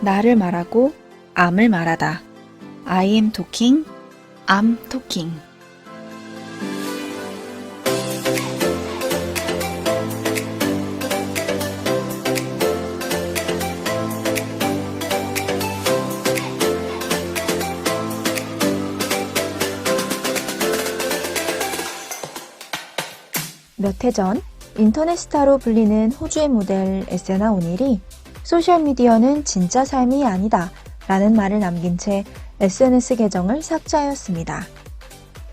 나를 말하고 암을 말하다. I am talking, I'm talking. 몇 해 전 인터넷 스타로 불리는 호주의 모델 에세나 오닐이 소셜미디어는 진짜 삶이 아니다 라는 말을 남긴 채 SNS 계정을 삭제하였습니다.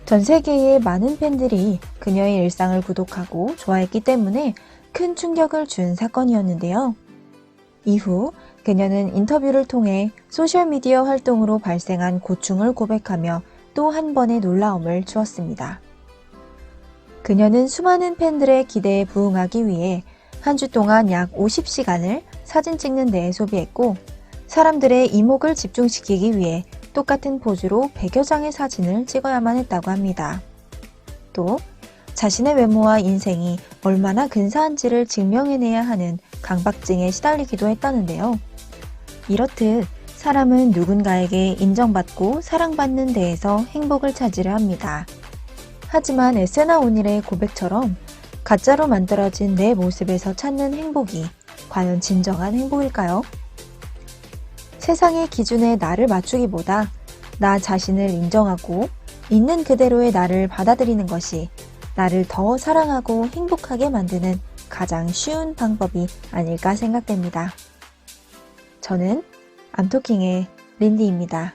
전 세계의 많은 팬들이 그녀의 일상을 구독하고 좋아했기 때문에 큰 충격을 준 사건이었는데요. 이후 그녀는 인터뷰를 통해 소셜미디어 활동으로 발생한 고충을 고백하며 또 한 번의 놀라움을 주었습니다. 그녀는 수많은 팬들의 기대에 부응하기 위해 한 주 동안 약 50시간을 사진 찍는 데에 소비했고, 사람들의 이목을 집중시키기 위해 똑같은 포즈로 100여 장의 사진을 찍어야만 했다고 합니다. 또 자신의 외모와 인생이 얼마나 근사한지를 증명해내야 하는 강박증에 시달리기도 했다는데요. 이렇듯 사람은 누군가에게 인정받고 사랑받는 데에서 행복을 찾으려 합니다. 하지만 에세나 오닐의 고백처럼 가짜로 만들어진 내 모습에서 찾는 행복이 과연 진정한 행복일까요? 세상의 기준에 나를 맞추기보다 나 자신을 인정하고 있는 그대로의 나를 받아들이는 것이 나를 더 사랑하고 행복하게 만드는 가장 쉬운 방법이 아닐까 생각됩니다. 저는 암토킹의 린디입니다.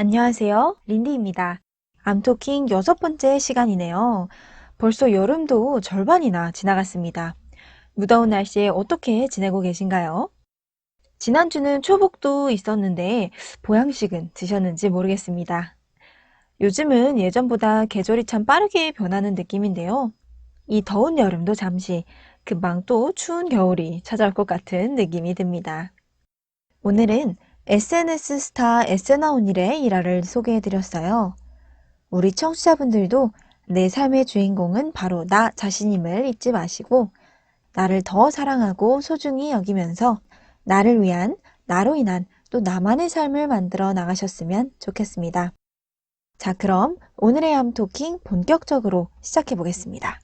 안녕하세요. 린디입니다. 암토킹 6번째 시간이네요. 벌써 여름도 절반이나 지나갔습니다. 무더운 날씨에 어떻게 지내고 계신가요? 지난주는 초복도 있었는데 보양식은 드셨는지 모르겠습니다. 요즘은 예전보다 계절이 참 빠르게 변하는 느낌인데요. 이 더운 여름도 잠시 금방 또 추운 겨울이 찾아올 것 같은 느낌이 듭니다. 오늘은 SNS 스타 에세나 오닐의 일화를 소개해드렸어요. 우리 청취자분들도 내 삶의 주인공은 바로 나 자신임을 잊지 마시고 나를 더 사랑하고 소중히 여기면서 나를 위한, 나로 인한 또 나만의 삶을 만들어 나가셨으면 좋겠습니다. 자, 그럼 오늘의 암토킹 본격적으로 시작해 보겠습니다.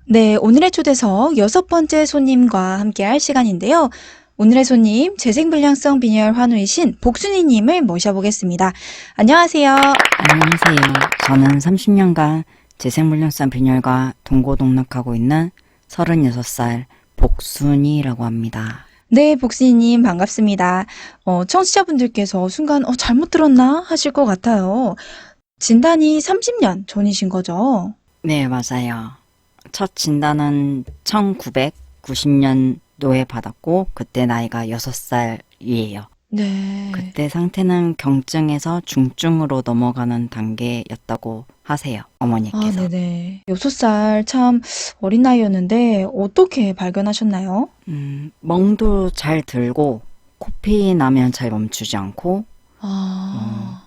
네, 오늘의 초대석 6번째 손님과 함께할 시간인데요. 오늘의 손님, 재생불량성 빈혈 환우이신 복순이님을 모셔보겠습니다. 안녕하세요. 안녕하세요. 저는 30년간 재생불량성 빈혈과 동고동락하고 있는 36살 복순이라고 합니다. 네, 복순이님 반갑습니다. 청취자분들께서 순간 잘못 들었나 하실 것 같아요. 진단이 30년 전이신 거죠? 네, 맞아요. 첫 진단은 1990년도에 받았고 그때 나이가 6살이에요. 네. 그때 상태는 경증에서 중증으로 넘어가는 단계였다고 하세요. 어머니께서. 아, 네네. 6살 참 어린 나이였는데 어떻게 발견하셨나요? 멍도 잘 들고 코피 나면 잘 멈추지 않고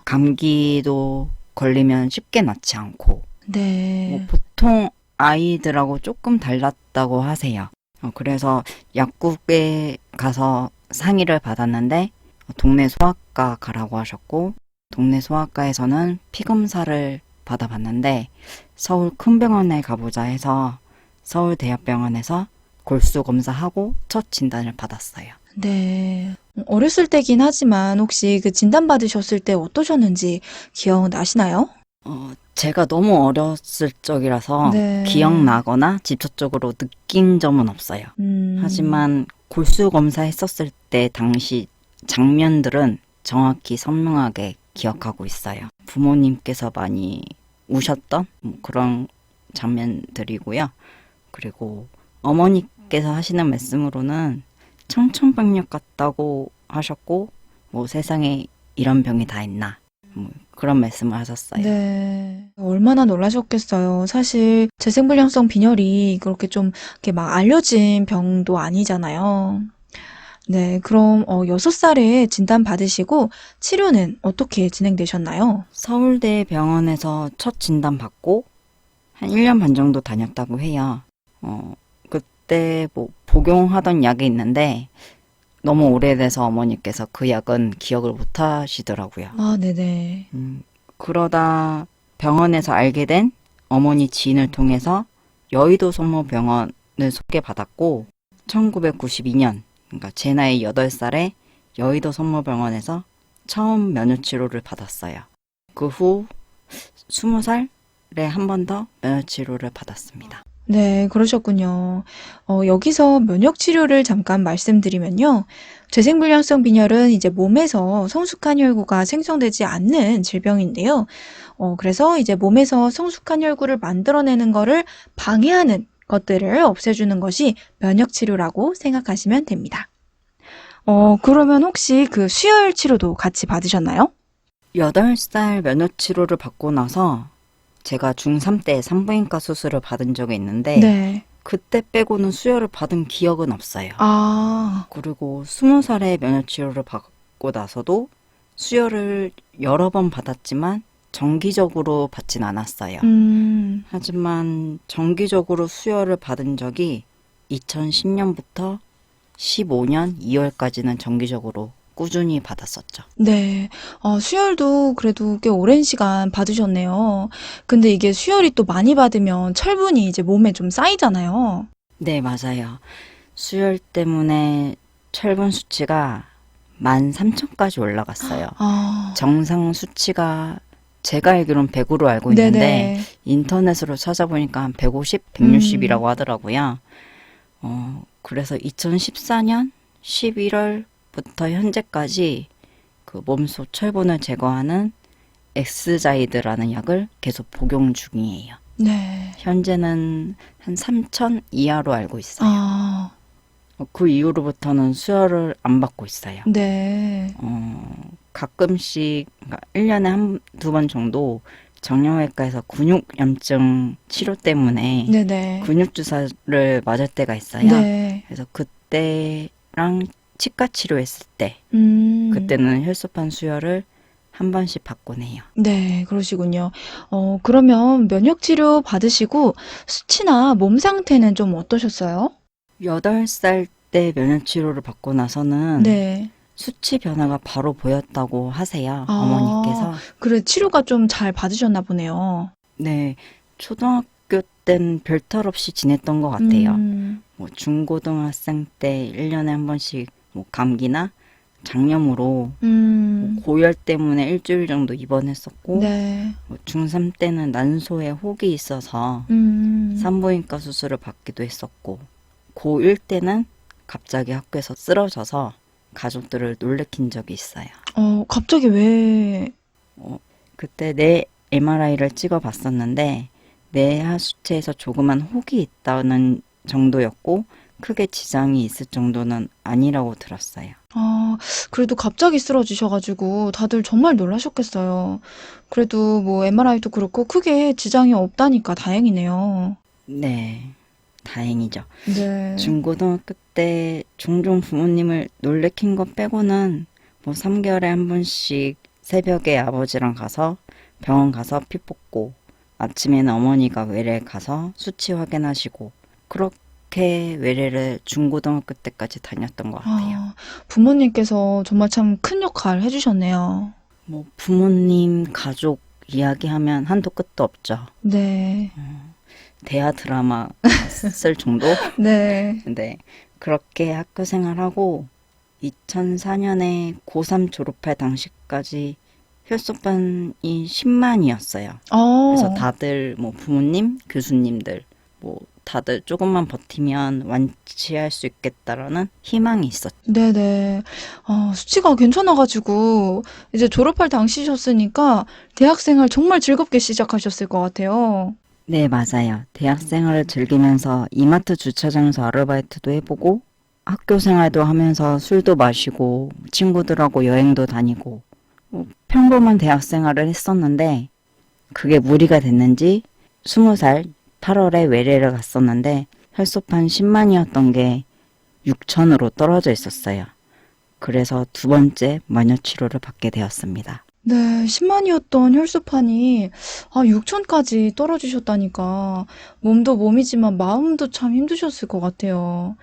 감기도 걸리면 쉽게 낫지 않고 네. 보통 아이들하고 조금 달랐다고 하세요. 그래서 약국에 가서 상의를 받았는데 동네 소아과 가라고 하셨고 동네 소아과에서는 피검사를 받아봤는데 서울 큰 병원에 가보자 해서 서울대학병원에서 골수 검사하고 첫 진단을 받았어요. 네. 어렸을 때긴 하지만 혹시 그 진단 받으셨을 때 어떠셨는지 기억나시나요? 제가 너무 어렸을 적이라서 네. 기억나거나 직접적으로 느낀 점은 없어요. 하지만 골수 검사했었을 때 당시 장면들은 정확히 선명하게 기억하고 있어요. 부모님께서 많이 우셨던 그런 장면들이고요. 그리고 어머니께서 하시는 말씀으로는 청천벽력 같다고 하셨고, 뭐 세상에 이런 병이 다 있나, 뭐 그런 말씀을 하셨어요. 네. 얼마나 놀라셨겠어요. 사실 재생불량성 빈혈이 그렇게 좀 이렇게 막 알려진 병도 아니잖아요. 네, 그럼 6살에 진단 받으시고 치료는 어떻게 진행되셨나요? 서울대 병원에서 첫 진단 받고 한 1년 반 정도 다녔다고 해요. 그때 뭐 복용하던 약이 있는데 너무 오래돼서 어머니께서 그 약은 기억을 못 하시더라고요. 아, 네네. 그러다 병원에서 알게 된 어머니 지인을 통해서 여의도 성모병원을 소개받았고 1992년, 그러니까 제 나이 8살에 여의도 성모병원에서 처음 면역치료를 받았어요. 그 후 20살에 한 번 더 면역치료를 받았습니다. 네, 그러셨군요. 여기서 면역 치료를 잠깐 말씀드리면요. 재생불량성 빈혈은 이제 몸에서 성숙한 혈구가 생성되지 않는 질병인데요. 그래서 이제 몸에서 성숙한 혈구를 만들어내는 거를 방해하는 것들을 없애주는 것이 면역 치료라고 생각하시면 됩니다. 그러면 혹시 그 수혈 치료도 같이 받으셨나요? 8살 면역치료를 받고 나서 제가 중3 때 산부인과 수술을 받은 적이 있는데 네. 그때 빼고는 수혈을 받은 기억은 없어요. 아, 그리고 20살에 면역치료를 받고 나서도 수혈을 여러 번 받았지만 정기적으로 받진 않았어요. 하지만 정기적으로 수혈을 받은 적이 2010년부터 15년 2월까지는 정기적으로 꾸준히 받았었죠. 네. 수혈도 그래도 꽤 오랜 시간 받으셨네요. 근데 이게 수혈이 또 많이 받으면 철분이 이제 몸에 좀 쌓이잖아요. 네, 맞아요. 수혈 때문에 철분 수치가 13,000까지 올라갔어요. 아, 정상 수치가 제가 알기로는 100으로 알고 있는데 네네. 인터넷으로 찾아보니까 한 150, 160이라고 하더라고요. 그래서 2014년 11월부터 현재까지 그 몸속 철분을 제거하는 엑스자이드라는 약을 계속 복용 중이에요. 네. 현재는 한 3,000 이하로 알고 있어요. 아, 그 이후로부터는 수혈을 안 받고 있어요. 네. 가끔씩, 그러니까 1년에 한두 번 정도 정형외과에서 근육염증 치료 때문에 네네. 근육주사를 맞을 때가 있어요. 네. 그래서 그때랑 치과 치료했을 때, 음. 그때는 혈소판 수혈을 한 번씩 받곤 해요. 네, 그러시군요. 그러면 면역 치료 받으시고 수치나 몸 상태는 좀 어떠셨어요? 8살 때 면역치료를 받고 나서는 네. 수치 변화가 바로 보였다고 하세요. 아, 어머니께서. 그래, 치료가 좀 잘 받으셨나 보네요. 네, 초등학교 땐 별탈 없이 지냈던 것 같아요. 뭐 중고등학생 때 1년에 한 번씩 뭐 감기나 장염으로 뭐 고열 때문에 일주일 정도 입원했었고 네. 뭐 중3 때는 난소에 혹이 있어서 산부인과 수술을 받기도 했었고 고1 때는 갑자기 학교에서 쓰러져서 가족들을 놀래킨 적이 있어요. 갑자기 왜? 그때 내 MRI를 찍어봤었는데 내 하수체에서 조그만 혹이 있다는 정도였고 크게 지장이 있을 정도는 아니라고 들었어요. 그래도 갑자기 쓰러지셔가지고 다들 정말 놀라셨겠어요. 그래도 뭐 MRI도 그렇고 크게 지장이 없다니까 다행이네요. 네, 다행이죠. 네. 중고등학교 때 종종 부모님을 놀래킨 것 빼고는 뭐 3개월에 한 번씩 새벽에 아버지랑 가서 병원 가서 피 뽑고 아침에는 어머니가 외래 가서 수치 확인하시고 그렇게 외래를 중고등학교 때까지 다녔던 것 같아요. 부모님께서 정말 참 큰 역할 해주셨네요. 뭐 부모님, 가족 이야기하면 한도 끝도 없죠. 네. 대하 드라마 쓸 정도? 네. 근데 그렇게 학교 생활하고 2004년에 고3 졸업할 당시까지 혈소판이 10만이었어요. 그래서 다들 뭐 부모님, 교수님들 뭐 다들 조금만 버티면 완치할 수 있겠다라는 희망이 있었죠. 네네. 수치가 괜찮아가지고 이제 졸업할 당시셨으니까 대학생활 정말 즐겁게 시작하셨을 것 같아요. 네, 맞아요. 대학생활을 즐기면서 이마트 주차장에서 아르바이트도 해보고 학교 생활도 하면서 술도 마시고 친구들하고 여행도 다니고 평범한 대학생활을 했었는데 그게 무리가 됐는지 20살 8월에 외래를 갔었는데 혈소판 10만이었던 게 6천으로 떨어져 있었어요. 그래서 두 번째 마녀 치료를 받게 되었습니다. 네, 10만이었던 혈소판이 6천까지 떨어지셨다니까 몸도 몸이지만 마음도 참 힘드셨을 것 같아요.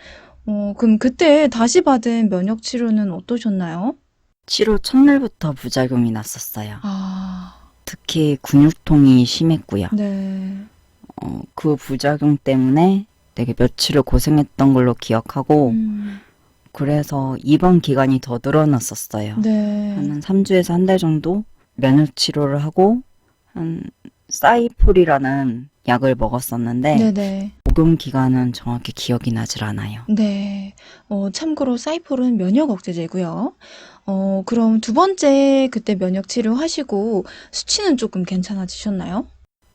그럼 그때 다시 받은 면역 치료는 어떠셨나요? 치료 첫날부터 부작용이 났었어요. 아, 특히 근육통이 심했고요. 네. 그 부작용 때문에 되게 며칠을 고생했던 걸로 기억하고 그래서 입원 기간이 더 늘어났었어요. 네. 한 3주에서 한 달 정도 면역 치료를 하고 한 사이폴이라는 약을 먹었었는데 네네. 복용 기간은 정확히 기억이 나질 않아요. 네. 참고로 사이폴은 면역 억제제고요. 그럼 두 번째 그때 면역 치료하시고 수치는 조금 괜찮아지셨나요?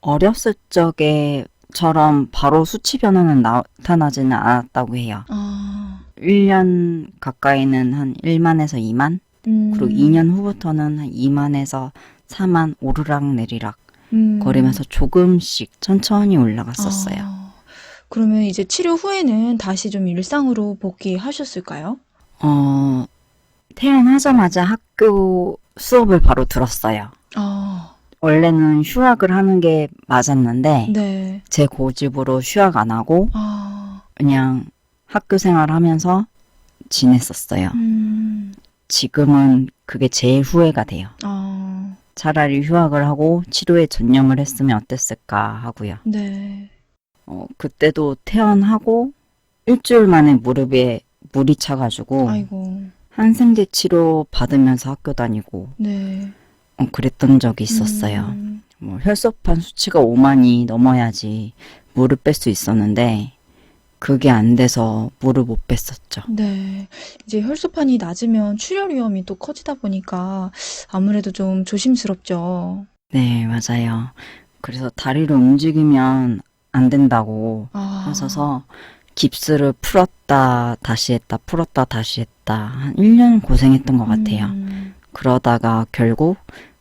어렸을 적에처럼 바로 수치 변화는 나타나지는 않았다고 해요. 아, 1년 가까이는 한 1만에서 2만, 그리고 2년 후부터는 한 2만에서 4만 오르락 내리락 거리면서 조금씩 천천히 올라갔었어요. 그러면 이제 치료 후에는 다시 좀 일상으로 복귀하셨을까요? 태어나자마자 학교 수업을 바로 들었어요. 아, 원래는 휴학을 하는 게 맞았는데 네. 제 고집으로 휴학 안 하고 아, 그냥 학교 생활하면서 지냈었어요. 음, 지금은 그게 제일 후회가 돼요. 아, 차라리 휴학을 하고 치료에 전념을 했으면 어땠을까 하고요. 네. 그때도 퇴원하고 일주일 만에 무릎에 물이 차가지고 아이고, 항생제 치료 받으면서 학교 다니고 네. 그랬던 적이 있었어요. 혈소판 수치가 5만이 넘어야지 물을 뺄 수 있었는데 그게 안 돼서 물을 못 뺐었죠. 네. 이제 혈소판이 낮으면 출혈 위험이 또 커지다 보니까 아무래도 좀 조심스럽죠. 네, 맞아요. 그래서 다리를 움직이면 안 된다고 아, 하셔서 깁스를 풀었다 다시 했다 풀었다 다시 했다 한 1년 고생했던 것 같아요. 그러다가 결국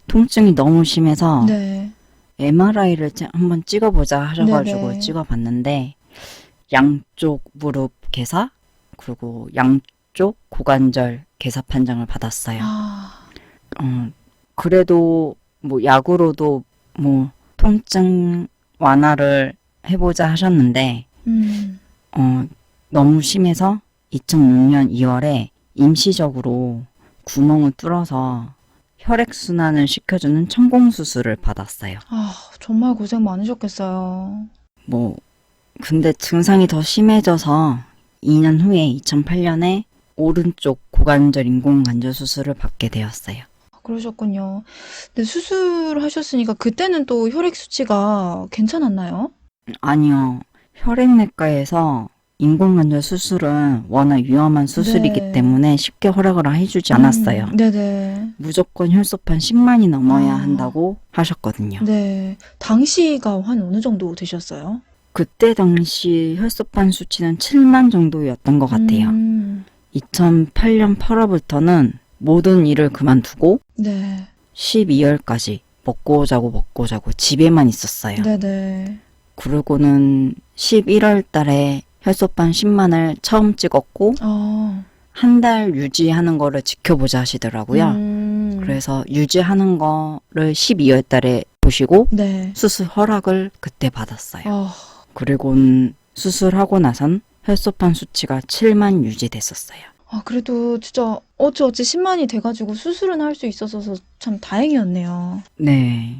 통증이 너무 심해서 네. MRI를 한번 찍어보자 하셔가지고 네네. 찍어봤는데 양쪽 무릎 괴사 그리고 양쪽 고관절 괴사 판정을 받았어요. 아, 그래도 뭐 약으로도 뭐 통증 완화를 해보자 하셨는데 너무 심해서 2006년 2월에 임시적으로 구멍을 뚫어서 혈액순환을 시켜주는 천공수술을 받았어요. 정말 고생 많으셨겠어요. 뭐, 근데 증상이 더 심해져서 2년 후에 2008년에 오른쪽 고관절 인공관절 수술을 받게 되었어요. 그러셨군요. 근데 수술하셨으니까 그때는 또 혈액 수치가 괜찮았나요? 아니요. 혈액내과에서 인공관절 수술은 워낙 위험한 수술이기 네. 때문에 쉽게 허락을 해주지 않았어요. 네네. 무조건 혈소판 10만이 넘어야 아. 한다고 하셨거든요. 네. 당시가 한 어느 정도 되셨어요? 그때 당시 혈소판 수치는 7만 정도였던 것 같아요. 2008년 8월부터는 모든 일을 그만두고 네. 12월까지 먹고 자고 집에만 있었어요. 네네. 그러고는 11월 달에 혈소판 10만을 처음 찍었고 한 달 유지하는 거를 지켜보자 하시더라고요. 그래서 유지하는 거를 12월 달에 보시고 네. 수술 허락을 그때 받았어요. 아, 그리고는 수술하고 나선 혈소판 수치가 7만 유지됐었어요. 그래도 진짜 어찌어찌 10만이 돼가지고 수술은 할 수 있어서 참 다행이었네요. 네.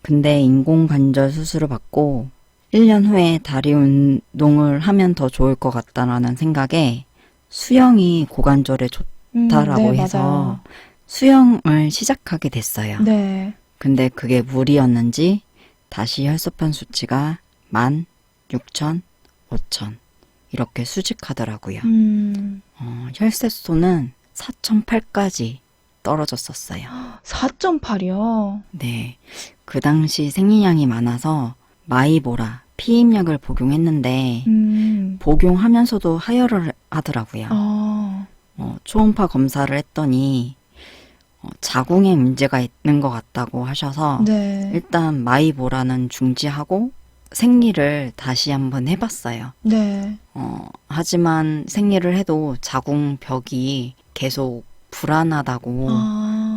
근데 인공관절 수술을 받고 1년 후에 다리 운동을 하면 더 좋을 것 같다라는 생각에 수영이 고관절에 좋다라고 네, 해서 맞아요. 수영을 시작하게 됐어요. 네. 근데 그게 무리였는지 다시 혈소판 수치가 16,000, 5,000 이렇게 수직하더라고요. 혈색소는 4,008까지 떨어졌었어요. 4.8이요. 네. 그 당시 생리량이 많아서 마이보라 피임약을 복용했는데 복용하면서도 하혈을 하더라고요. 초음파 검사를 했더니 자궁에 문제가 있는 것 같다고 하셔서 네. 일단 마이보라는 중지하고 생리를 다시 한번 해봤어요. 네. 하지만 생리를 해도 자궁 벽이 계속 불안하다고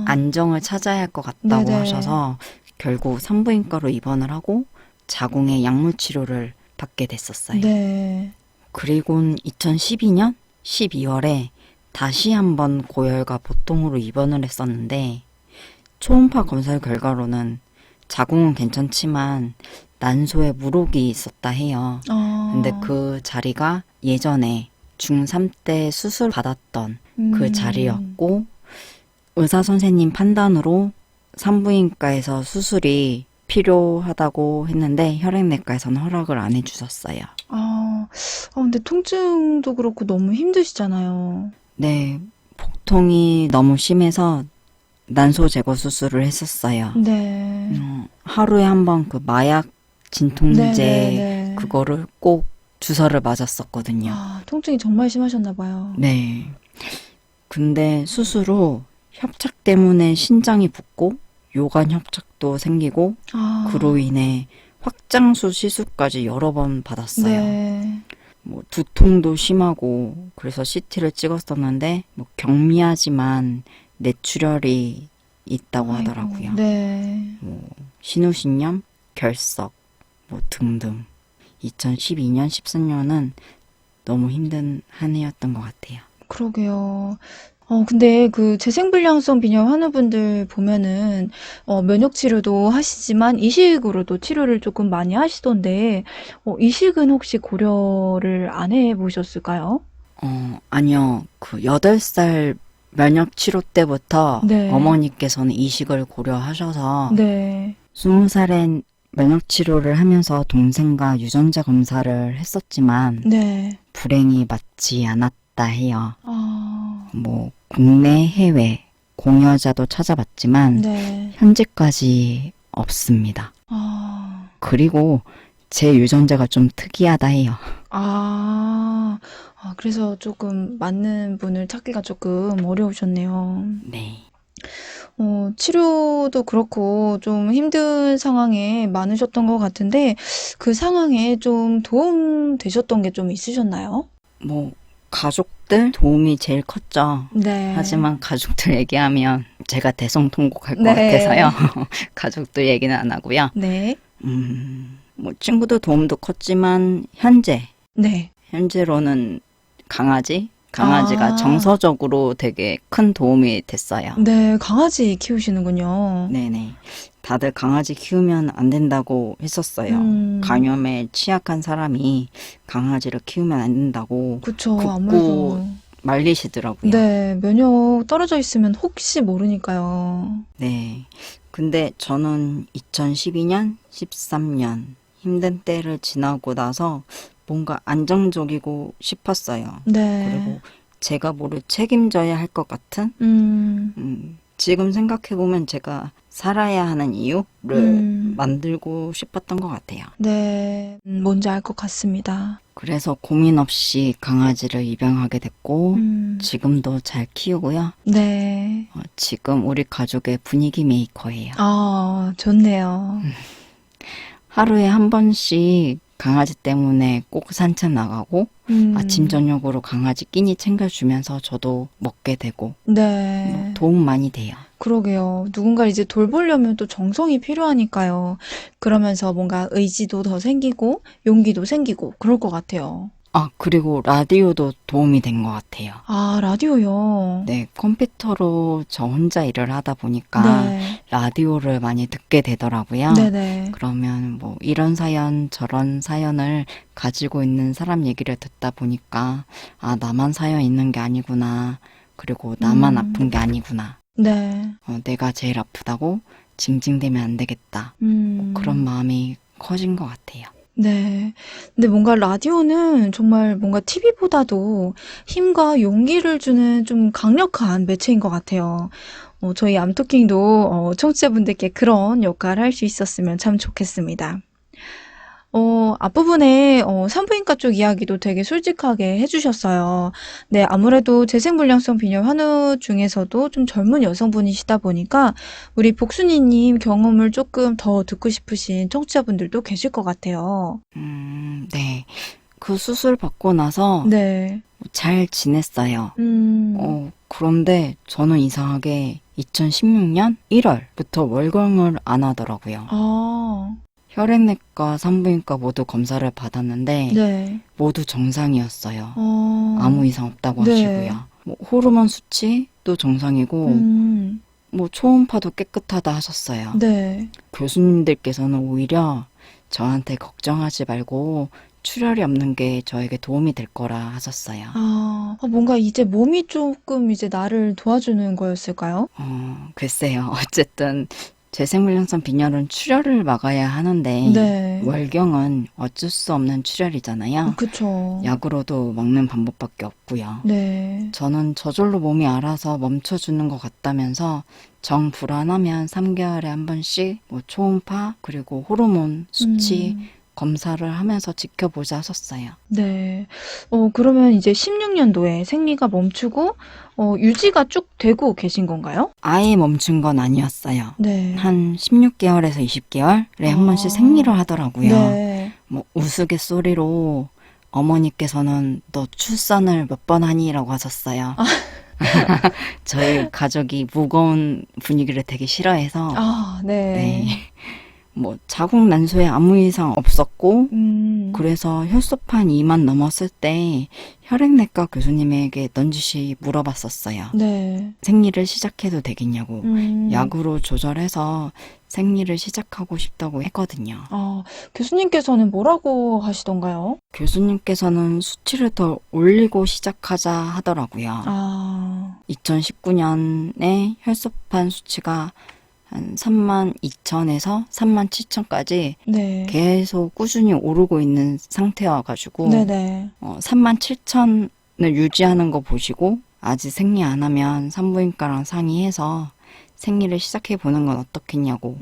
안정을 찾아야 할 것 같다고 네네. 하셔서 결국 산부인과로 입원을 하고 자궁의 약물 치료를 받게 됐었어요. 네. 그리고는 2012년 12월에 다시 한번 고열과 보통으로 입원을 했었는데 초음파 검사 결과로는 자궁은 괜찮지만 난소에 물혹이 있었다 해요. 근데 그 자리가 예전에 중3 때 수술 받았던 그 자리였고 의사 선생님 판단으로 산부인과에서 수술이 필요하다고 했는데 혈액내과에서는 허락을 안 해주셨어요. 근데 통증도 그렇고 너무 힘드시잖아요. 네, 복통이 너무 심해서 난소 제거 수술을 했었어요. 네. 하루에 한 번 그 마약 진통제 네네네. 그거를 꼭 주사를 맞았었거든요. 통증이 정말 심하셨나 봐요. 네. 근데 수술 후 협착 때문에 신장이 붓고 요관 협착도 생기고 그로 인해 확장수 시술까지 여러 번 받았어요. 네. 뭐 두통도 심하고 그래서 CT를 찍었었는데 뭐 경미하지만 뇌출혈이 있다고 하더라고요. 네. 뭐 신우신염, 결석 뭐 등등. 2012년, 13년은 너무 힘든 한 해였던 것 같아요. 그러게요. 근데 그 재생불량성 비뇨 환우분들 보면은 면역 치료도 하시지만 이식으로도 치료를 조금 많이 하시던데 이식은 혹시 고려를 안 해보셨을까요? 아니요. 그 8살 면역 치료 때부터 네. 어머니께서는 이식을 고려하셔서 네. 20살엔 면역 치료를 하면서 동생과 유전자 검사를 했었지만 네. 불행히 맞지 않았다 해요. 뭐 국내 해외 공여자도 찾아봤지만 네. 현재까지 없습니다. 그리고 제 유전자가 좀 특이하다 해요. 그래서 조금 맞는 분을 찾기가 조금 어려우셨네요. 네. 치료도 그렇고 좀 힘든 상황에 많으셨던 것 같은데 그 상황에 좀 도움 되셨던 게 좀 있으셨나요? 뭐 가족들 도움이 제일 컸죠. 네. 하지만 가족들 얘기하면 제가 대성통곡할 것 네. 같아서요. 가족들 얘기는 안 하고요. 네. 뭐 친구들 도움도 컸지만 네. 현재로는 강아지가 정서적으로 되게 큰 도움이 됐어요. 네, 강아지 키우시는군요. 네네. 다들 강아지 키우면 안 된다고 했었어요. 감염에 취약한 사람이 강아지를 키우면 안 된다고 그쵸, 굽고 아무래도. 말리시더라고요. 네, 면역 떨어져 있으면 혹시 모르니까요. 네. 근데 저는 2012년, 13년 힘든 때를 지나고 나서 뭔가 안정적이고 싶었어요. 네. 그리고 제가 뭐를 책임져야 할 것 같은? 지금 생각해보면 제가 살아야 하는 이유를 만들고 싶었던 것 같아요. 네, 뭔지 알 것 같습니다. 그래서 고민 없이 강아지를 입양하게 됐고 지금도 잘 키우고요. 네. 지금 우리 가족의 분위기 메이커예요. 좋네요. 하루에 한 번씩 강아지 때문에 꼭 산책 나가고 아침 저녁으로 강아지 끼니 챙겨주면서 저도 먹게 되고 네. 도움 많이 돼요. 그러게요. 누군가 이제 돌보려면 또 정성이 필요하니까요. 그러면서 뭔가 의지도 더 생기고 용기도 생기고 그럴 것 같아요. 그리고 라디오도 도움이 된 것 같아요. 라디오요. 네, 컴퓨터로 저 혼자 일을 하다 보니까 네. 라디오를 많이 듣게 되더라고요. 네네. 그러면 뭐 이런 사연 저런 사연을 가지고 있는 사람 얘기를 듣다 보니까 나만 사연 있는 게 아니구나. 그리고 나만 아픈 게 아니구나. 네. 내가 제일 아프다고 징징대면 안 되겠다. 그런 마음이 커진 것 같아요. 네. 근데 뭔가 라디오는 정말 뭔가 TV보다도 힘과 용기를 주는 좀 강력한 매체인 것 같아요. 저희 암토킹도 청취자분들께 그런 역할을 할 수 있었으면 참 좋겠습니다. 앞부분에 산부인과 쪽 이야기도 되게 솔직하게 해주셨어요. 네, 아무래도 재생불량성 빈혈 환우 중에서도 좀 젊은 여성분이시다 보니까 우리 복순이님 경험을 조금 더 듣고 싶으신 청취자분들도 계실 것 같아요. 네. 그 수술 받고 나서 네. 잘 지냈어요. 음, 그런데 저는 이상하게 2016년 1월부터 월경을 안 하더라고요. 아, 혈액내과, 산부인과 모두 검사를 받았는데 네. 모두 정상이었어요. 어, 아무 이상 없다고 네. 하시고요. 뭐 호르몬 수치도 정상이고 음, 뭐 초음파도 깨끗하다 하셨어요. 네. 교수님들께서는 오히려 저한테 걱정하지 말고 출혈이 없는 게 저에게 도움이 될 거라 하셨어요. 뭔가 이제 몸이 조금 이제 나를 도와주는 거였을까요? 글쎄요. 어쨌든 재생불량성 빈혈은 출혈을 막아야 하는데 네. 월경은 어쩔 수 없는 출혈이잖아요. 그쵸. 약으로도 막는 방법밖에 없고요. 네. 저는 저절로 몸이 알아서 멈춰주는 것 같다면서 정 불안하면 3개월에 한 번씩 뭐 초음파 그리고 호르몬 수치 음, 검사를 하면서 지켜보자 하셨어요. 네. 그러면 이제 16년도에 생리가 멈추고, 유지가 쭉 되고 계신 건가요? 아예 멈춘 건 아니었어요. 네. 한 16개월에서 20개월에 한 번씩 생리를 하더라고요. 네. 뭐 우스갯소리로 어머니께서는 너 출산을 몇 번 하니? 라고 하셨어요. 저희 가족이 무거운 분위기를 되게 싫어해서 네. 네. 뭐 자궁 난소에 아무 이상 없었고 그래서 그래서 혈소판 2만 넘었을 때 혈액내과 교수님에게 넌지시 물어봤었어요. 네. 생리를 시작해도 되겠냐고. 음, 약으로 조절해서 생리를 시작하고 싶다고 했거든요. 교수님께서는 뭐라고 하시던가요? 교수님께서는 수치를 더 올리고 시작하자 하더라고요. 2019년에 혈소판 수치가 한 32,000에서 37,000까지 네. 계속 꾸준히 오르고 있는 상태여가지고 네네. 37,000을 유지하는 거 보시고 아직 생리 안 하면 산부인과랑 상의해서 생리를 시작해 보는 건 어떻겠냐고.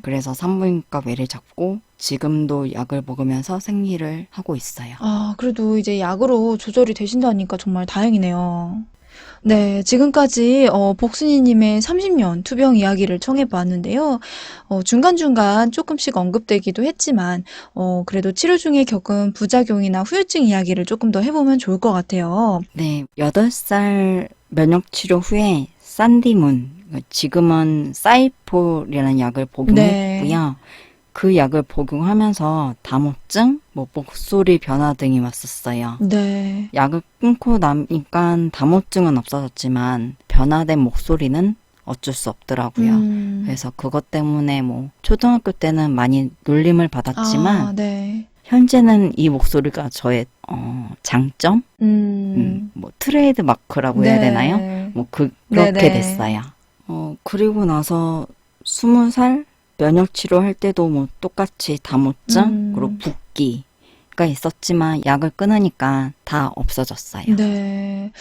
그래서 산부인과 매를 잡고 지금도 약을 먹으면서 생리를 하고 있어요. 그래도 이제 약으로 조절이 되신다니까 정말 다행이네요. 네, 지금까지 복순이님의 30년 투병 이야기를 청해봤는데요. 중간중간 조금씩 언급되기도 했지만, 그래도 치료 중에 겪은 부작용이나 후유증 이야기를 조금 더 해보면 좋을 것 같아요. 네, 8살 면역 치료 후에 산디문, 지금은 사이폴이라는 약을 복용했고요. 그 약을 복용하면서 담호증, 뭐 목소리 변화 등이 왔었어요. 네. 약을 끊고 나니까 담호증은 없어졌지만 변화된 목소리는 어쩔 수 없더라고요. 그래서 그것 때문에 뭐 초등학교 때는 많이 놀림을 받았지만 네. 현재는 이 목소리가 저의 장점, 뭐 트레이드 마크라고 해야 되나요? 뭐 그렇게 됐어요. 그리고 나서 20살 면역 치료할 때도 뭐 똑같이 담호증 그리고 붓기가 있었지만 약을 끊으니까 다 없어졌어요. 네.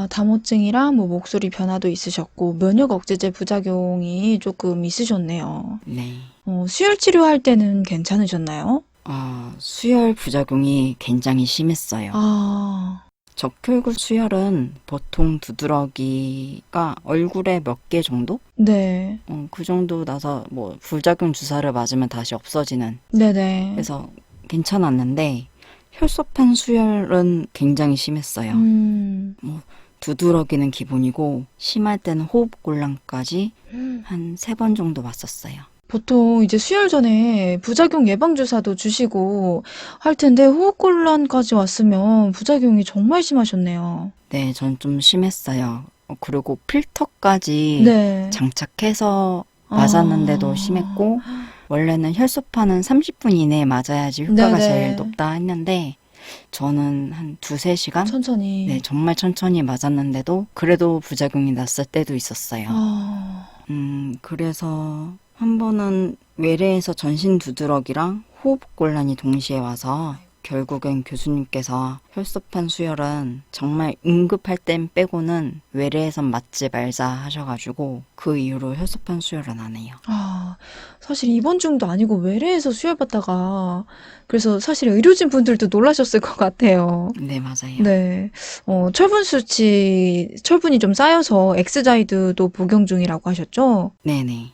담호증이랑 뭐 목소리 변화도 있으셨고 면역 억제제 부작용이 조금 있으셨네요. 네. 수혈 치료할 때는 괜찮으셨나요? 수혈 부작용이 굉장히 심했어요. 적혈구 수혈은 보통 두드러기가 얼굴에 몇 개 정도? 네. 그 정도 나서 뭐 부작용 주사를 맞으면 다시 없어지는. 네네. 그래서 괜찮았는데 혈소판 수혈은 굉장히 심했어요. 뭐 두드러기는 기본이고 심할 때는 호흡곤란까지 한 3번 정도 왔었어요. 보통 이제 수혈 전에 부작용 예방 주사도 주시고 할 텐데 호흡곤란까지 왔으면 부작용이 정말 심하셨네요. 네, 전 좀 심했어요. 그리고 필터까지 네. 장착해서 맞았는데도 심했고 원래는 혈소판은 30분 이내에 맞아야지 효과가 네네. 제일 높다 했는데 저는 한 2-3시간? 천천히. 네, 정말 천천히 맞았는데도 그래도 부작용이 났을 때도 있었어요. 그래서 한 번은 외래에서 전신 두드러기랑 호흡곤란이 동시에 와서 결국엔 교수님께서 혈소판 수혈은 정말 응급할 땐 빼고는 외래에선 맞지 말자 하셔가지고 그 이후로 혈소판 수혈은 안 해요. 사실 입원 중도 아니고 외래에서 수혈받다가 그래서 사실 의료진 분들도 놀라셨을 것 같아요. 네, 맞아요. 네. 철분이 좀 쌓여서 엑스자이드도 복용 중이라고 하셨죠? 네네.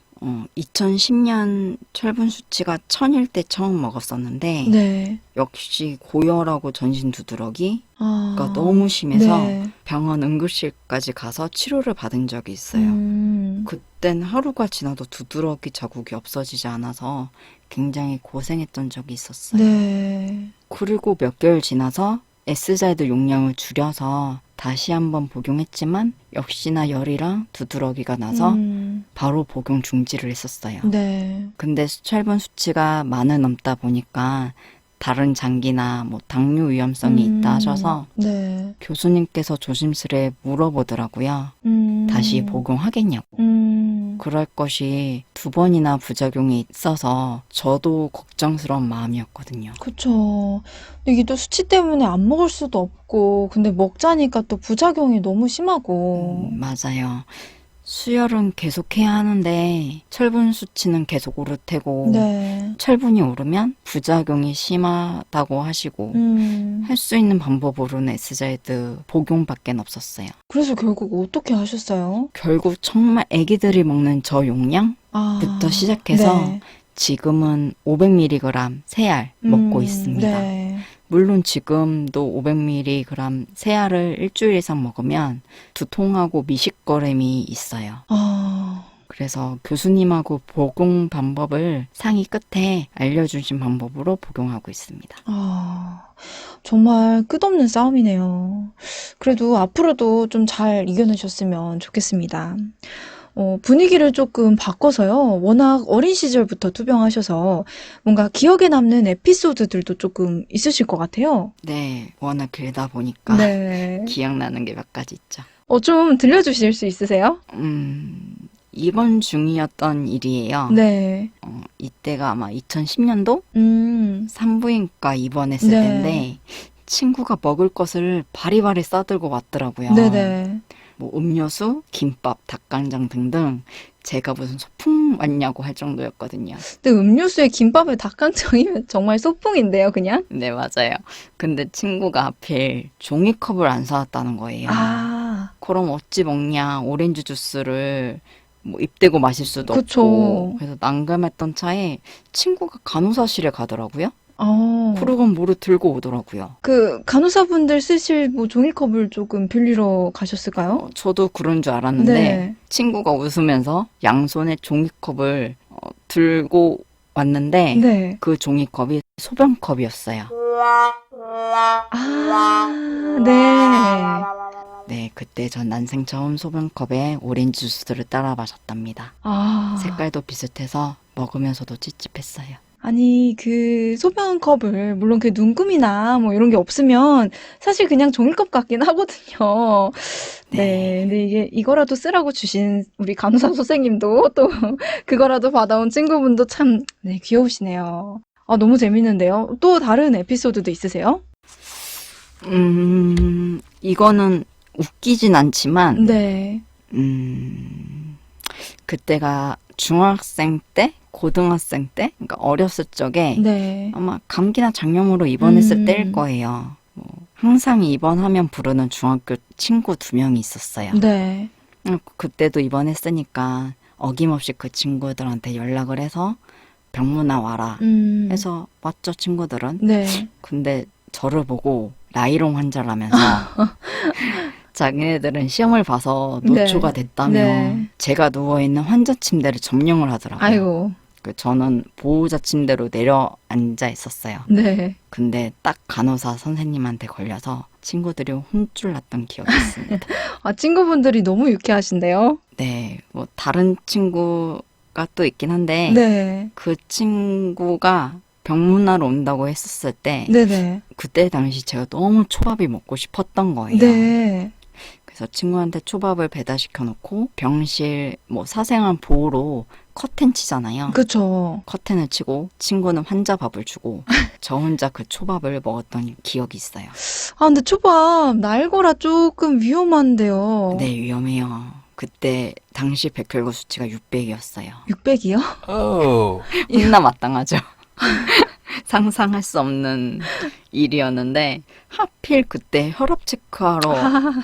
2010년 철분 수치가 1000일 때 처음 먹었었는데, 네. 역시 고열하고 전신 두드러기가 아, 너무 심해서 네. 병원 응급실까지 가서 치료를 받은 적이 있어요. 그땐 하루가 지나도 두드러기 자국이 없어지지 않아서 굉장히 고생했던 적이 있었어요. 네. 그리고 몇 개월 지나서 S자이드 용량을 줄여서 다시 한번 복용했지만 역시나 열이랑 두드러기가 나서 바로 복용 중지를 했었어요. 네. 근데 철분 수치가 만을 넘다 보니까 다른 장기나 뭐 당뇨 위험성이 있다 하셔서 네. 교수님께서 조심스레 물어보더라고요. 다시 복용하겠냐고. 그럴 것이 2번이나 부작용이 있어서 저도 걱정스러운 마음이었거든요. 그쵸. 근데 이게 또 수치 때문에 안 먹을 수도 없고, 근데 먹자니까 또 부작용이 너무 심하고. 맞아요. 수혈은 계속 해야 하는데 철분 수치는 계속 오를 테고 네. 철분이 오르면 부작용이 심하다고 하시고 할 수 있는 방법으로는 S자이드 복용밖에 없었어요. 그래서 결국 어떻게 하셨어요? 결국 정말 애기들이 먹는 저 용량부터 시작해서 네. 지금은 500mg 세알 먹고 있습니다. 네. 물론 지금도 500mg 세알을 일주일 이상 먹으면 두통하고 미식거림이 있어요. 그래서 교수님하고 복용 방법을 상의 끝에 알려주신 방법으로 복용하고 있습니다. 정말 끝없는 싸움이네요. 그래도 앞으로도 좀 잘 이겨내셨으면 좋겠습니다. 분위기를 조금 바꿔서요. 워낙 어린 시절부터 투병하셔서 뭔가 기억에 남는 에피소드들도 조금 있으실 것 같아요. 네, 워낙 길다 보니까 네. 기억나는 게 몇 가지 있죠. 좀 들려주실 수 있으세요? 입원 중이었던 일이에요. 네. 이때가 아마 2010년도 산부인과 입원했을 네. 때인데 친구가 먹을 것을 바리바리 싸들고 왔더라고요. 네네. 뭐 음료수, 김밥, 닭강정 등등 제가 무슨 소풍 왔냐고 할 정도였거든요. 근데 음료수에 김밥에 닭강정이면 정말 소풍인데요, 그냥? 네, 맞아요. 근데 친구가 하필 종이컵을 안 사왔다는 거예요. 그럼 어찌 먹냐, 오렌지 주스를 뭐 입대고 마실 수도 그쵸. 없고. 그래서 난감했던 차에 친구가 간호사실에 가더라고요. 그러고 뭐를 들고 오더라고요. 그 간호사분들 쓰실 뭐 종이컵을 조금 빌리러 가셨을까요? 저도 그런 줄 알았는데 네. 친구가 웃으면서 양손에 종이컵을 들고 왔는데 네. 그 종이컵이 소변컵이었어요. 네. 네, 그때 전 난생 처음 소변컵에 오렌지 주스를 따라 마셨답니다. 색깔도 비슷해서 먹으면서도 찝찝했어요. 아니, 그 소변컵을, 물론 그 눈금이나 뭐 이런 게 없으면 사실 그냥 종이컵 같긴 하거든요. 네. 근데 이거라도 쓰라고 주신 우리 간호사 선생님도 또 그거라도 받아온 친구분도 참, 네, 귀여우시네요. 너무 재밌는데요. 또 다른 에피소드도 있으세요? 이거는 웃기진 않지만, 네. 그때가 중학생 때? 고등학생 때? 그러니까 어렸을 적에 네. 아마 감기나 장염으로 입원했을 때일 거예요. 항상 입원하면 부르는 중학교 친구 2명이 있었어요. 네. 그때도 입원했으니까 어김없이 그 친구들한테 연락을 해서 병문안 와라 해서 왔죠, 친구들은. 네. 근데 저를 보고 라이롱 환자라면서 자기네들은 시험을 봐서 노초가 됐다며 네. 제가 누워있는 환자 침대를 점령을 하더라고요. 아이고. 저는 보호자 침대로 내려앉아 있었어요. 네. 근데 딱 간호사 선생님한테 걸려서 친구들이 혼쭐 났던 기억이 있습니다. 친구분들이 너무 유쾌하신데요? 네, 뭐 다른 친구가 또 있긴 한데 네. 그 친구가 병문안으로 온다고 했었을 때 네네. 그때 당시 제가 너무 초밥이 먹고 싶었던 거예요. 네. 그래서 친구한테 초밥을 배달시켜 놓고 병실 뭐 사생활 보호로 커튼 치잖아요. 그쵸. 커튼을 치고 친구는 환자 밥을 주고 저 혼자 그 초밥을 먹었던 기억이 있어요. 근데 초밥 날거라 조금 위험한데요. 네, 위험해요. 그때 당시 백혈구 수치가 600이었어요. 600이요? Oh. 혼나 마땅하죠. 상상할 수 없는 일이었는데 하필 그때 혈압 체크하러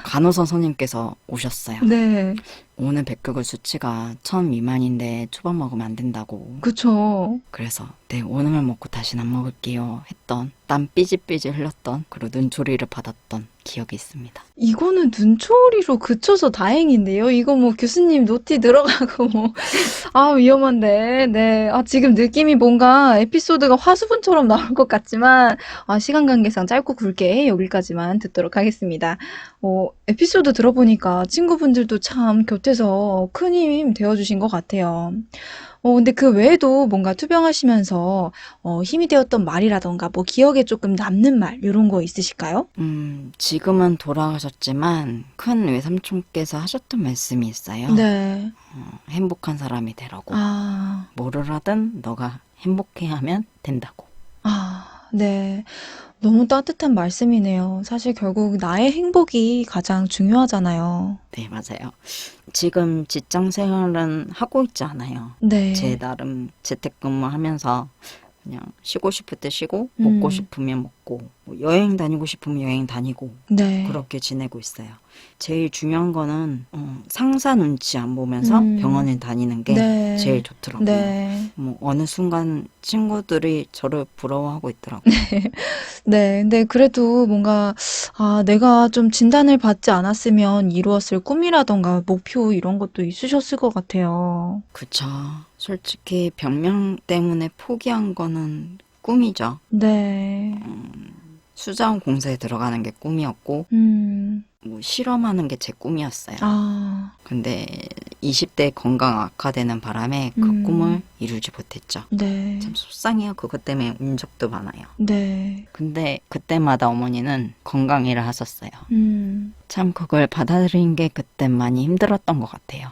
간호사 선생님께서 오셨어요. 네. 오늘 백혈구 수치가 1000 미만인데 초밥 먹으면 안 된다고. 그쵸. 그래서 네, 오늘만 먹고 다시는 안 먹을게요 했던, 땀 삐질삐질 흘렸던, 그리고 눈초리를 받았던 기억이 있습니다. 이거는 눈초리로 그쳐서 다행인데요. 이거 뭐 교수님 노티 들어가고 뭐, 아, 위험한데. 네. 아, 지금 느낌이 뭔가 에피소드가 화수분처럼 나올 것 같지만, 아, 시간 관계상 짧고 굵게 여기까지만 듣도록 하겠습니다. 에피소드 들어보니까 친구분들도 참 곁에서 큰 힘 되어주신 것 같아요. 근데 그 외에도 뭔가 투병하시면서 힘이 되었던 말이라던가 뭐 기억에 조금 남는 말 이런 거 있으실까요? 지금은 돌아가셨지만 큰 외삼촌께서 하셨던 말씀이 있어요. 네. 행복한 사람이 되라고. 아, 뭐를 하든 너가 행복해하면 된다고. 네. 너무 따뜻한 말씀이네요. 사실 결국 나의 행복이 가장 중요하잖아요. 네, 맞아요. 지금 직장 생활은 하고 있지 않아요. 네. 제 나름 재택근무하면서 그냥 쉬고 싶을 때 쉬고 먹고 싶으면 먹고 뭐 여행 다니고 싶으면 여행 다니고 네. 그렇게 지내고 있어요. 제일 중요한 거는 상사 눈치 안 보면서 병원에 다니는 게 네. 제일 좋더라고요. 네. 뭐 어느 순간 친구들이 저를 부러워하고 있더라고요. 네. 근데 그래도 뭔가, 아, 내가 좀 진단을 받지 않았으면 이루었을 꿈이라던가 목표 이런 것도 있으셨을 것 같아요. 그쵸. 솔직히 병명 때문에 포기한 거는 꿈이죠. 네. 수자원 공사에 들어가는 게 꿈이었고 뭐 실험하는 게 제 꿈이었어요. 아, 근데 20대 건강 악화되는 바람에 그 꿈을 이루지 못했죠. 네. 참 속상해요. 그것 때문에 운 적도 많아요. 네. 근데 그때마다 어머니는 건강이라 하셨어요. 음, 참 그걸 받아들인 게 그때 많이 힘들었던 것 같아요.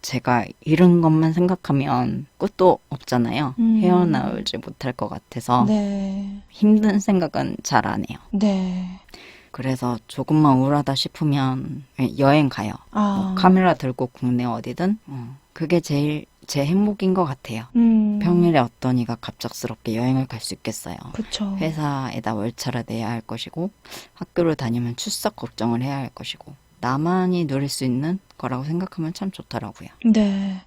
제가 잃은 것만 생각하면 끝도 없잖아요. 헤어나오지 못할 것 같아서 네. 힘든 생각은 잘 안 해요. 네. 그래서 조금만 우울하다 싶으면 여행 가요. 아, 카메라 들고 국내 어디든 그게 제일 제 행복인 것 같아요. 평일에 어떤 이가 갑작스럽게 여행을 갈 수 있겠어요. 그쵸. 회사에다 월차를 내야 할 것이고 학교를 다니면 출석 걱정을 해야 할 것이고 나만이 누릴 수 있는 거라고 생각하면 참 좋더라고요. 네.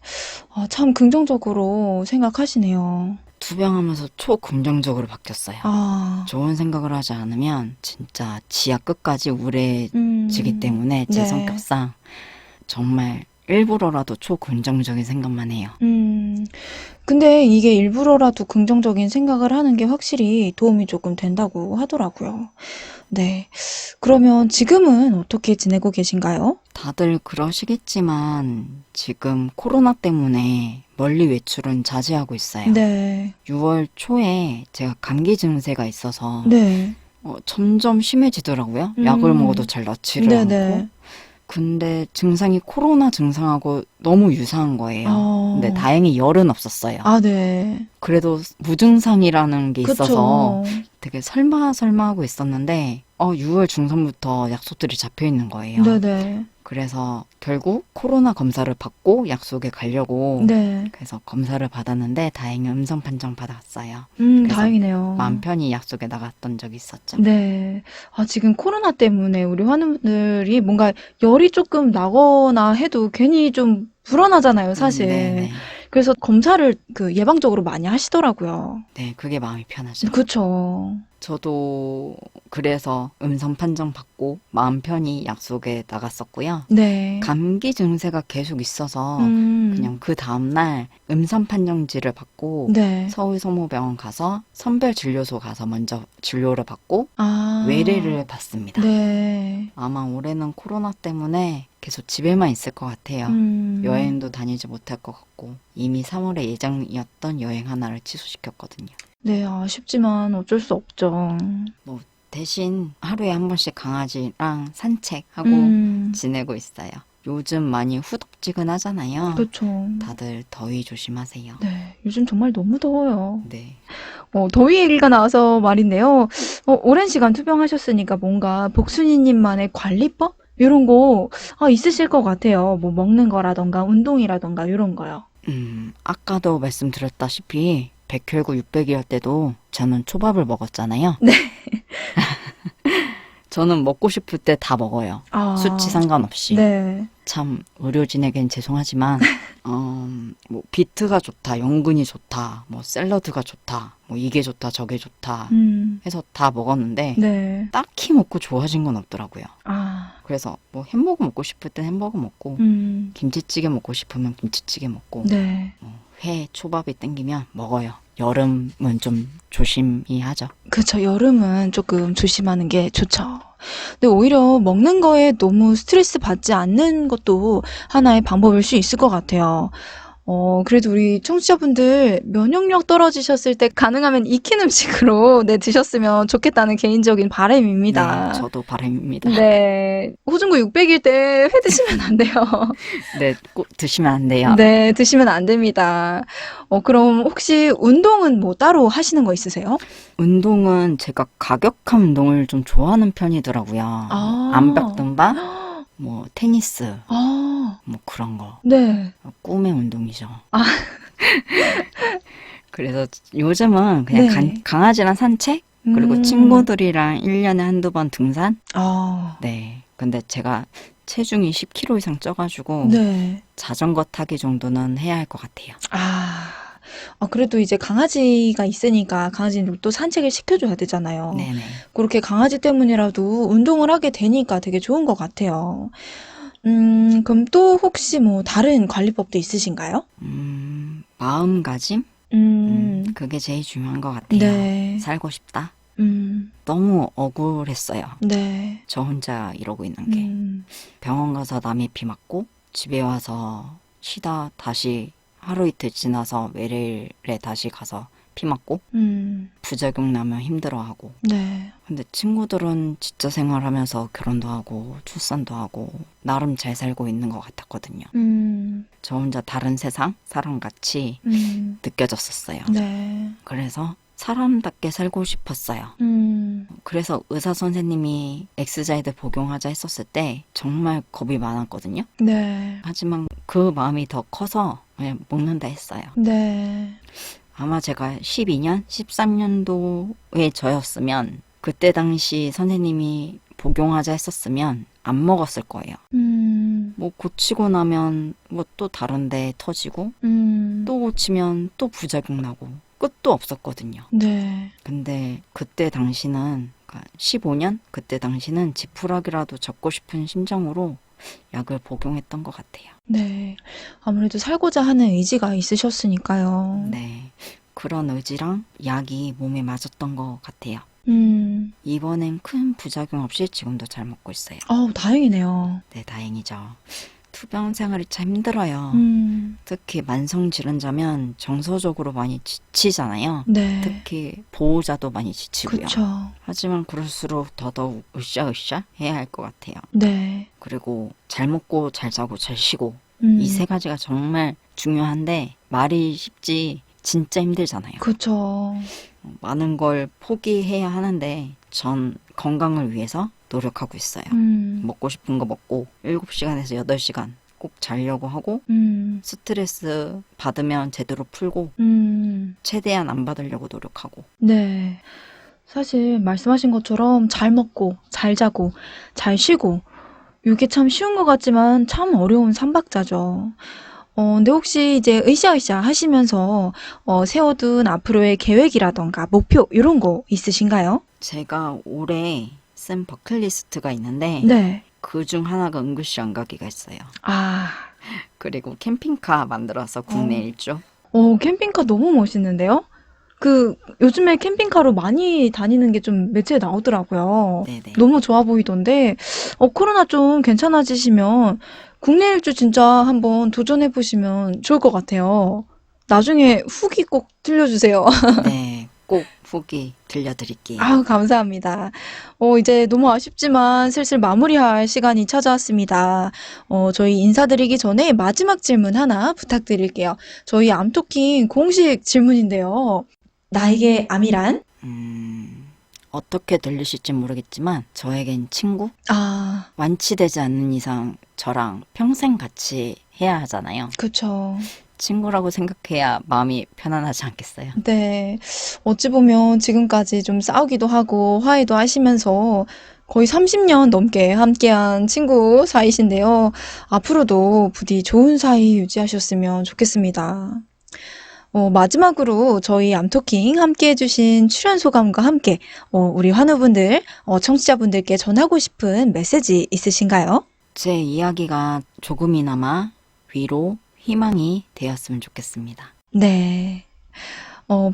아, 참 긍정적으로 생각하시네요. 투병하면서 초긍정적으로 바뀌었어요. 아, 좋은 생각을 하지 않으면 진짜 지하 끝까지 우울해지기 때문에 제 네. 성격상 정말 일부러라도 초긍정적인 생각만 해요. 근데 이게 일부러라도 긍정적인 생각을 하는 게 확실히 도움이 조금 된다고 하더라고요. 네. 그러면 지금은 어떻게 지내고 계신가요? 다들 그러시겠지만 지금 코로나 때문에 멀리 외출은 자제하고 있어요. 네. 6월 초에 제가 감기 증세가 있어서 네. 점점 심해지더라고요. 약을 먹어도 잘 낫지를 네네. 않고. 근데 증상이 코로나 증상하고 너무 유사한 거예요. 근데 다행히 열은 없었어요. 아, 네. 그래도 무증상이라는 게 있어서 그쵸. 되게 설마 하고 있었는데 6월 중순부터 약속들이 잡혀 있는 거예요. 네네. 그래서 결국 코로나 검사를 받고 약속에 가려고 네. 그래서 검사를 받았는데 다행히 음성 판정 받았어요. 그래서 다행이네요. 마음 편히 약속에 나갔던 적이 있었죠. 네. 아, 지금 코로나 때문에 우리 환우분들이 뭔가 열이 조금 나거나 해도 괜히 좀 불안하잖아요, 사실. 네네. 그래서 검사를 예방적으로 많이 하시더라고요. 네, 그게 마음이 편하죠. 그쵸. 저도 그래서 음성 판정 받고 마음 편히 약속에 나갔었고요. 네. 감기 증세가 계속 있어서 음, 그냥 그 다음날 음성 판정지를 받고 네. 서울성모병원 가서 선별진료소 가서 먼저 진료를 받고 아, 외래를 받습니다. 네. 아마 올해는 코로나 때문에 계속 집에만 있을 것 같아요. 여행도 다니지 못할 것 같고 이미 3월에 예정이었던 여행 하나를 취소시켰거든요. 네, 아쉽지만 어쩔 수 없죠. 대신 하루에 한 번씩 강아지랑 산책하고 지내고 있어요. 요즘 많이 후덥지근하잖아요. 그렇죠. 다들 더위 조심하세요. 네, 요즘 정말 너무 더워요. 네. 더위 얘기가 나와서 말인데요. 오랜 시간 투병하셨으니까 뭔가 복순이님만의 관리법? 이런 거 있으실 것 같아요. 뭐 먹는 거라던가 운동이라던가 이런 거요. 아까도 말씀드렸다시피 백혈구 600이었 때도 저는 초밥을 먹었잖아요. 네. 저는 먹고 싶을 때 다 먹어요. 수치 상관없이. 네. 참 의료진에겐 죄송하지만 뭐 비트가 좋다, 연근이 좋다, 뭐 샐러드가 좋다, 뭐 이게 좋다, 저게 좋다 해서 다 먹었는데 네. 딱히 먹고 좋아진 건 없더라고요. 아, 그래서 뭐 햄버거 먹고 싶을 땐 햄버거 먹고 김치찌개 먹고 싶으면 김치찌개 먹고 네. 회, 초밥이 땡기면 먹어요. 여름은 좀 조심히 하죠. 그쵸. 여름은 조금 조심하는 게 좋죠. 근데 오히려 먹는 거에 너무 스트레스 받지 않는 것도 하나의 방법일 수 있을 것 같아요. 그래도 우리 청취자분들 면역력 떨어지셨을 때 가능하면 익힌 음식으로 네, 드셨으면 좋겠다는 개인적인 바람입니다. 네, 저도 바람입니다. 네. 호중구 600일 때 회 드시면 안 돼요. 네, 꼭 드시면 안 돼요. 네, 드시면 안 됩니다. 그럼 혹시 운동은 뭐 따로 하시는 거 있으세요? 운동은 제가 가격한 운동을 좀 좋아하는 편이더라고요. 아. 암벽 등반, 뭐 테니스, 아, 뭐 그런 거. 네. 꿈의 운동이죠. 아. 그래서 요즘은 그냥 네. 강아지랑 산책, 그리고 친구들이랑 1년에 한두 번 등산? 아, 네. 근데 제가 체중이 10kg 이상 쪄가지고 네. 자전거 타기 정도는 해야 할 것 같아요. 그래도 이제 강아지가 있으니까 강아지는 또 산책을 시켜줘야 되잖아요. 네네. 그렇게 강아지 때문이라도 운동을 하게 되니까 되게 좋은 것 같아요. 그럼 또 혹시 뭐 다른 관리법도 있으신가요? 마음가짐? 음, 그게 제일 중요한 것 같아요. 네. 살고 싶다? 너무 너무 억울했어요. 네. 저 혼자 이러고 있는 게. 병원 가서 남의 피 맞고 집에 와서 쉬다 다시 하루 이틀 지나서 외래일에 다시 가서 피 맞고 부작용 나면 힘들어하고. 네. 근데 친구들은 진짜 생활하면서 결혼도 하고 출산도 하고 나름 잘 살고 있는 것 같았거든요. 저 혼자 다른 세상 사람같이 느껴졌었어요. 네. 그래서 사람답게 살고 싶었어요. 그래서 의사 선생님이 엑스자이드 복용하자 했었을 때 정말 겁이 많았거든요. 네. 하지만 그 마음이 더 커서 그냥 먹는다 했어요. 네. 아마 제가 12년, 13년도에 저였으면 그때 당시 선생님이 복용하자 했었으면 안 먹었을 거예요. 뭐 고치고 나면 뭐 또 다른데 터지고 또 고치면 또 부작용 나고 끝도 없었거든요. 네. 근데 그때 당시는 15년? 그때 당시는 지푸라기라도 잡고 싶은 심정으로 약을 복용했던 것 같아요. 네. 아무래도 살고자 하는 의지가 있으셨으니까요. 네. 그런 의지랑 약이 몸에 맞았던 것 같아요. 이번엔 큰 부작용 없이 지금도 잘 먹고 있어요. 다행이네요. 네, 다행이죠. 투병 생활이 참 힘들어요. 특히 만성 질환자면 정서적으로 많이 지치잖아요. 네. 특히 보호자도 많이 지치고요. 그쵸. 하지만 그럴수록 더더욱 으쌰으쌰 해야 할 것 같아요. 네. 그리고 잘 먹고 잘 자고 잘 쉬고 이 음. 세 가지가 정말 중요한데 말이 쉽지 진짜 힘들잖아요. 그쵸. 많은 걸 포기해야 하는데 전 건강을 위해서 노력하고 있어요. 먹고 싶은 거 먹고 7시간에서 8시간 꼭 자려고 하고 스트레스 받으면 제대로 풀고 최대한 안 받으려고 노력하고. 네. 사실 말씀하신 것처럼 잘 먹고, 잘 자고, 잘 쉬고, 이게 참 쉬운 것 같지만 참 어려운 삼박자죠. 근데 혹시 이제 으쌰으쌰 하시면서 세워둔 앞으로의 계획이라던가 목표 이런 거 있으신가요? 제가 올해 쓴 버킷리스트가 있는데 네. 그 중 하나가 응급실 안 가기가 있어요. 아, 그리고 캠핑카 만들어서 국내 일주. 캠핑카 너무 멋있는데요? 요즘에 캠핑카로 많이 다니는 게 좀 매체에 나오더라고요. 네네. 너무 좋아 보이던데, 코로나 좀 괜찮아지시면 국내 일주 진짜 한번 도전해보시면 좋을 것 같아요. 나중에 후기 꼭 들려주세요. 네, 꼭 후기 들려드릴게요. 아우, 감사합니다. 이제 너무 아쉽지만 슬슬 마무리할 시간이 찾아왔습니다. 저희 인사드리기 전에 마지막 질문 하나 부탁드릴게요. 저희 암토킹 공식 질문인데요. 나에게 암이란? 어떻게 들리실지 모르겠지만 저에겐 친구? 아, 완치되지 않는 이상 저랑 평생 같이 해야 하잖아요. 그쵸. 친구라고 생각해야 마음이 편안하지 않겠어요? 네. 어찌 보면 지금까지 좀 싸우기도 하고 화해도 하시면서 거의 30년 넘게 함께한 친구 사이신데요. 앞으로도 부디 좋은 사이 유지하셨으면 좋겠습니다. 마지막으로 저희 암토킹 함께 해주신 출연 소감과 함께 우리 환우분들, 청취자분들께 전하고 싶은 메시지 있으신가요? 제 이야기가 조금이나마 위로, 희망이 되었으면 좋겠습니다. 네.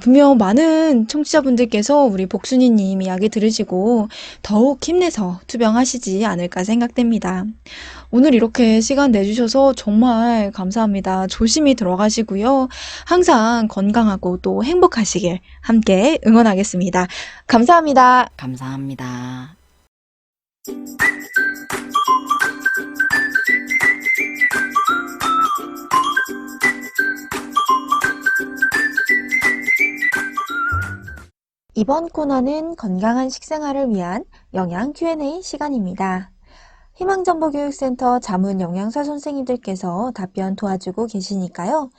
분명 많은 청취자분들께서 우리 복순이님 이야기 들으시고 더욱 힘내서 투병하시지 않을까 생각됩니다. 오늘 이렇게 시간 내주셔서 정말 감사합니다. 조심히 들어가시고요. 항상 건강하고 또 행복하시길 함께 응원하겠습니다. 감사합니다. 감사합니다. 이번 코너는 건강한 식생활을 위한 영양 Q&A 시간입니다. 희망정보교육센터 자문영양사 선생님들께서 답변 도와주고 계시니까요.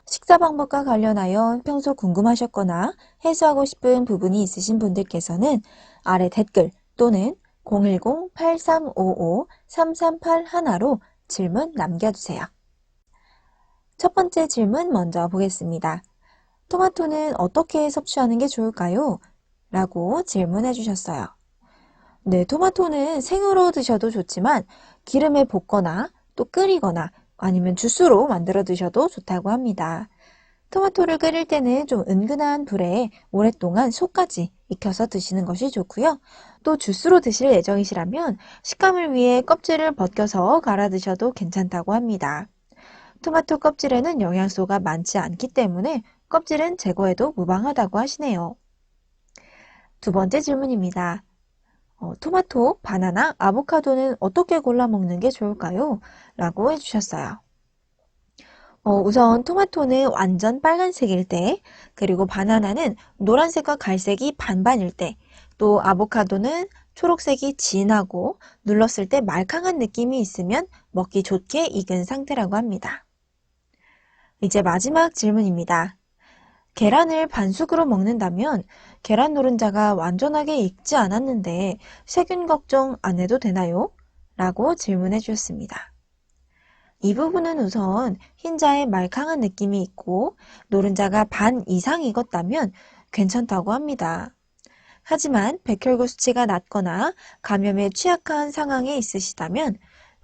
식사 방법과 관련하여 평소 궁금하셨거나 해소하고 싶은 부분이 있으신 분들께서는 아래 댓글 또는 010-8355-3381로 질문 남겨주세요. 첫 번째 질문 먼저 보겠습니다. 토마토는 어떻게 섭취하는 게 좋을까요? 라고 질문해 주셨어요. 네, 토마토는 생으로 드셔도 좋지만 기름에 볶거나 또 끓이거나 아니면 주스로 만들어 드셔도 좋다고 합니다. 토마토를 끓일 때는 좀 은근한 불에 오랫동안 속까지 익혀서 드시는 것이 좋고요. 또 주스로 드실 예정이시라면 식감을 위해 껍질을 벗겨서 갈아 드셔도 괜찮다고 합니다. 토마토 껍질에는 영양소가 많지 않기 때문에 껍질은 제거해도 무방하다고 하시네요. 두 번째 질문입니다. 토마토, 바나나, 아보카도는 어떻게 골라 먹는 게 좋을까요? 라고 해주셨어요. 우선 토마토는 완전 빨간색일 때, 그리고 바나나는 노란색과 갈색이 반반일 때, 또 아보카도는 초록색이 진하고 눌렀을 때 말캉한 느낌이 있으면 먹기 좋게 익은 상태라고 합니다. 이제 마지막 질문입니다. 계란을 반숙으로 먹는다면 계란 노른자가 완전하게 익지 않았는데 세균 걱정 안 해도 되나요? 라고 질문해 주셨습니다. 이 부분은 우선 흰자에 말캉한 느낌이 있고 노른자가 반 이상 익었다면 괜찮다고 합니다. 하지만 백혈구 수치가 낮거나 감염에 취약한 상황에 있으시다면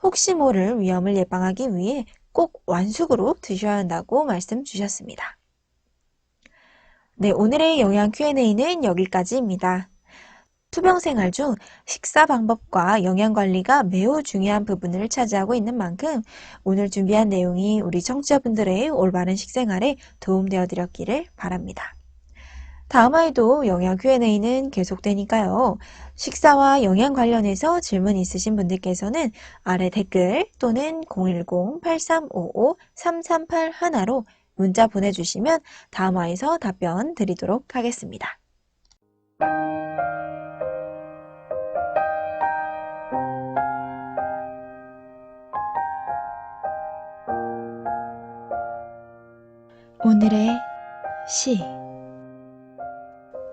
혹시 모를 위험을 예방하기 위해 꼭 완숙으로 드셔야 한다고 말씀 주셨습니다. 네, 오늘의 영양 Q&A는 여기까지입니다. 투병 생활 중 식사 방법과 영양 관리가 매우 중요한 부분을 차지하고 있는 만큼 오늘 준비한 내용이 우리 청취자분들의 올바른 식생활에 도움되어 드렸기를 바랍니다. 다음 화에도 영양 Q&A는 계속되니까요. 식사와 영양 관련해서 질문 있으신 분들께서는 아래 댓글 또는 010-8355-3381로 문자 보내주시면 다음 화에서 답변 드리도록 하겠습니다. 오늘의 시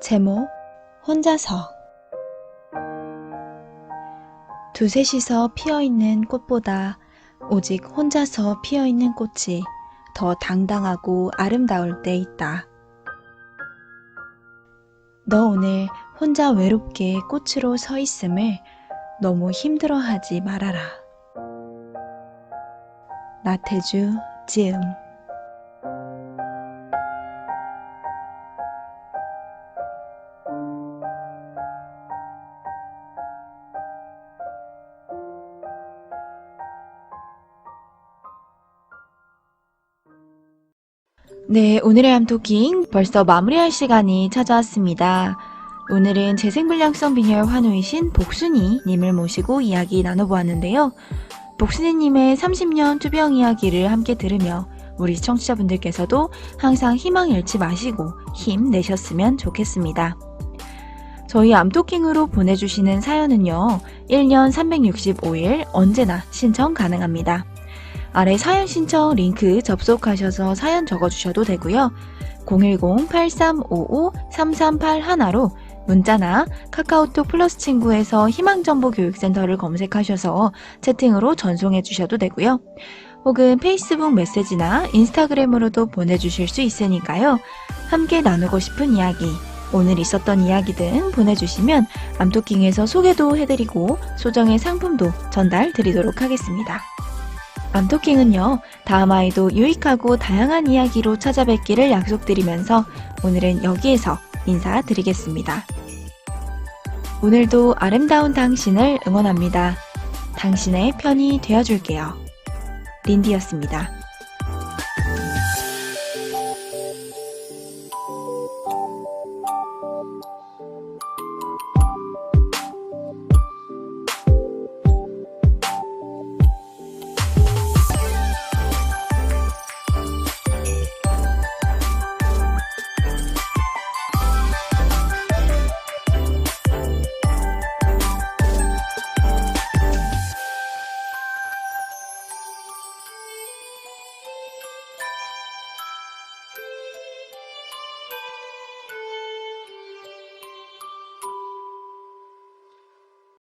제목 혼자서 두셋이서 피어있는 꽃보다 오직 혼자서 피어있는 꽃이 더 당당하고 아름다울 때 있다. 너 오늘 혼자 외롭게 꽃으로 서 있음을 너무 힘들어하지 말아라. 나태주 지음. 네, 오늘의 암토킹 벌써 마무리할 시간이 찾아왔습니다. 오늘은 재생불량성 빈혈 환우이신 복순이 님을 모시고 이야기 나눠보았는데요. 복순이 님의 30년 투병 이야기를 함께 들으며 우리 청취자분들께서도 항상 희망 잃지 마시고 힘내셨으면 좋겠습니다. 저희 암토킹으로 보내주시는 사연은요, 1년 365일 언제나 신청 가능합니다. 아래 사연 신청 링크 접속하셔서 사연 적어주셔도 되고요. 010-8355-3381로 문자나 카카오톡 플러스 친구에서 희망정보교육센터를 검색하셔서 채팅으로 전송해 주셔도 되고요. 혹은 페이스북 메시지나 인스타그램으로도 보내주실 수 있으니까요. 함께 나누고 싶은 이야기, 오늘 있었던 이야기 등 보내주시면 암토킹에서 소개도 해드리고 소정의 상품도 전달 드리도록 하겠습니다. 암토킹은요, 다음 아이도 유익하고 다양한 이야기로 찾아뵙기를 약속드리면서 오늘은 여기에서 인사드리겠습니다. 오늘도 아름다운 당신을 응원합니다. 당신의 편이 되어줄게요. 린디였습니다.